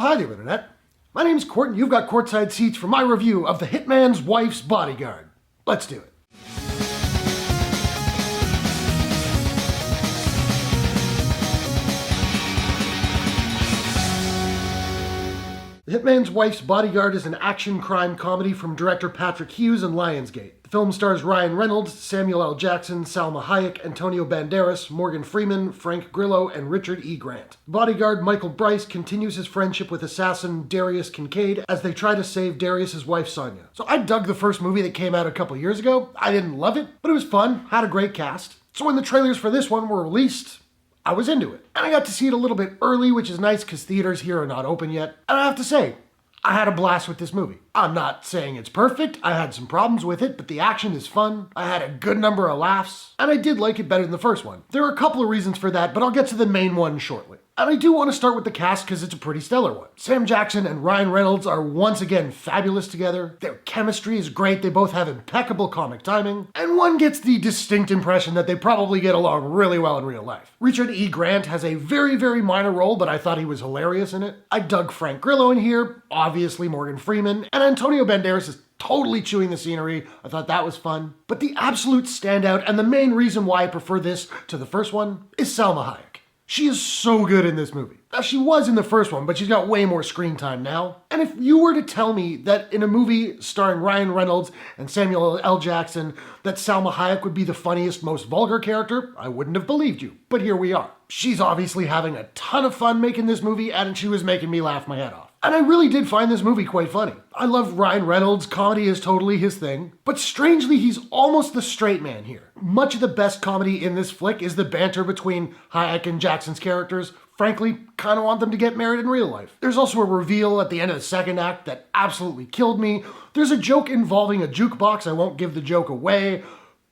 Hi there, Internet. My name's Court, and you've got courtside seats for my review of The Hitman's Wife's Bodyguard. Let's do it. The Hitman's Wife's Bodyguard is an action crime comedy from director Patrick Hughes and Lionsgate. The film stars Ryan Reynolds, Samuel L. Jackson, Salma Hayek, Antonio Banderas, Morgan Freeman, Frank Grillo, and Richard E. Grant. Bodyguard Michael Bryce continues his friendship with assassin Darius Kincaid as they try to save Darius' wife Sonia. So I dug the first movie that came out a couple years ago. I didn't love it, but it was fun, had a great cast. So when the trailers for this one were released, I was into it. And I got to see it a little bit early, which is nice because theaters here are not open yet. And I have to say, I had a blast with this movie. I'm not saying it's perfect, I had some problems with it, but the action is fun, I had a good number of laughs, and I did like it better than the first one. There are a couple of reasons for that, but I'll get to the main one shortly. And I do want to start with the cast because it's a pretty stellar one. Sam Jackson and Ryan Reynolds are once again fabulous together. Their chemistry is great, they both have impeccable comic timing, and one gets the distinct impression that they probably get along really well in real life. Richard E. Grant has a very, very minor role, but I thought he was hilarious in it. I dug Frank Grillo in here, obviously Morgan Freeman, and Antonio Banderas is totally chewing the scenery. I thought that was fun. But the absolute standout and the main reason why I prefer this to the first one is Salma Hayek. She is so good in this movie. Now, she was in the first one, but she's got way more screen time now. And if you were to tell me that in a movie starring Ryan Reynolds and Samuel L. Jackson that Salma Hayek would be the funniest, most vulgar character, I wouldn't have believed you. But here we are. She's obviously having a ton of fun making this movie, and she was making me laugh my head off. And I really did find this movie quite funny. I love Ryan Reynolds, comedy is totally his thing, but strangely he's almost the straight man here. Much of the best comedy in this flick is the banter between Hayek and Jackson's characters. Frankly, kind of want them to get married in real life. There's also a reveal at the end of the second act that absolutely killed me. There's a joke involving a jukebox, I won't give the joke away,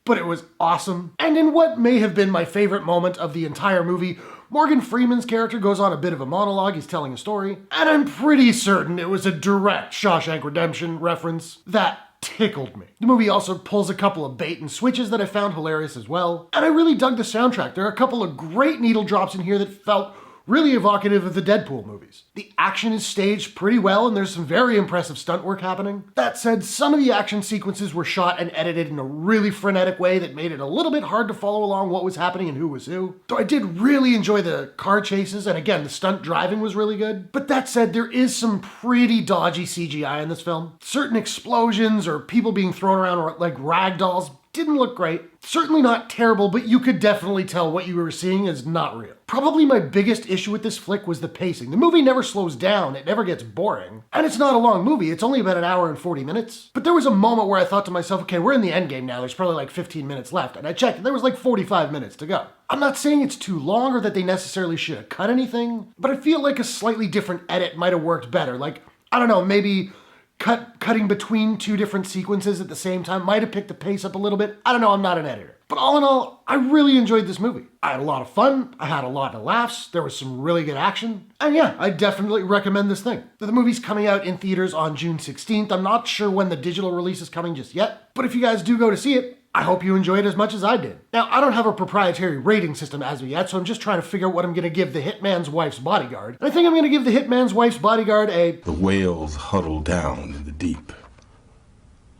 but it was awesome. And in what may have been my favorite moment of the entire movie, Morgan Freeman's character goes on a bit of a monologue, he's telling a story, and I'm pretty certain it was a direct Shawshank Redemption reference that tickled me. The movie also pulls a couple of bait and switches that I found hilarious as well, and I really dug the soundtrack. There are a couple of great needle drops in here that felt really evocative of the Deadpool movies. The action is staged pretty well and there's some very impressive stunt work happening. That said, some of the action sequences were shot and edited in a really frenetic way that made it a little bit hard to follow along what was happening and who was who. Though I did really enjoy the car chases, and again, the stunt driving was really good. But that said, there is some pretty dodgy CGI in this film. Certain explosions or people being thrown around like rag dolls didn't look great. Certainly not terrible, but you could definitely tell what you were seeing is not real. Probably my biggest issue with this flick was the pacing. The movie never slows down, it never gets boring. And it's not a long movie, it's only about an hour and 40 minutes. But there was a moment where I thought to myself, okay, we're in the end game now, there's probably like 15 minutes left. And I checked, and there was like 45 minutes to go. I'm not saying it's too long or that they necessarily should have cut anything, but I feel like a slightly different edit might have worked better. Like, I don't know, maybe cutting between two different sequences at the same time might have picked the pace up a little bit. I don't know, I'm not an editor. But all in all, I really enjoyed this movie. I had a lot of fun, I had a lot of laughs, there was some really good action, and yeah, I definitely recommend this thing. The movie's coming out in theaters on June 16th. I'm not sure when the digital release is coming just yet, but if you guys do go to see it, I hope you enjoy it as much as I did. Now, I don't have a proprietary rating system as of yet, so I'm just trying to figure out what I'm going to give The Hitman's Wife's Bodyguard. And I think I'm going to give The Hitman's Wife's Bodyguard a... The whales huddle down in the deep.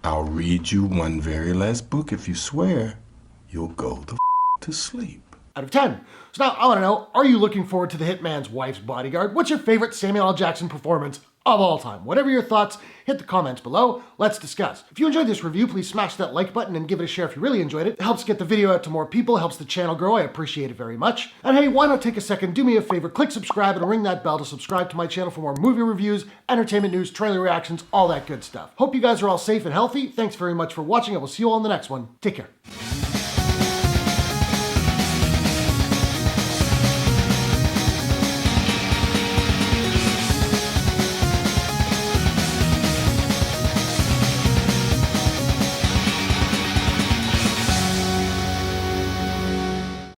I'll read you one very last book if you swear you'll go to sleep. Out of 10. So now I want to know, are you looking forward to The Hitman's Wife's Bodyguard? What's your favorite Samuel L. Jackson performance of all time? Whatever your thoughts, hit the comments below. Let's discuss. If you enjoyed this review, please smash that like button and give it a share if you really enjoyed it. It helps get the video out to more people, helps the channel grow. I appreciate it very much. And hey, why not take a second, do me a favor, click subscribe and ring that bell to subscribe to my channel for more movie reviews, entertainment news, trailer reactions, all that good stuff. Hope you guys are all safe and healthy. Thanks very much for watching. I will see you all in the next one. Take care.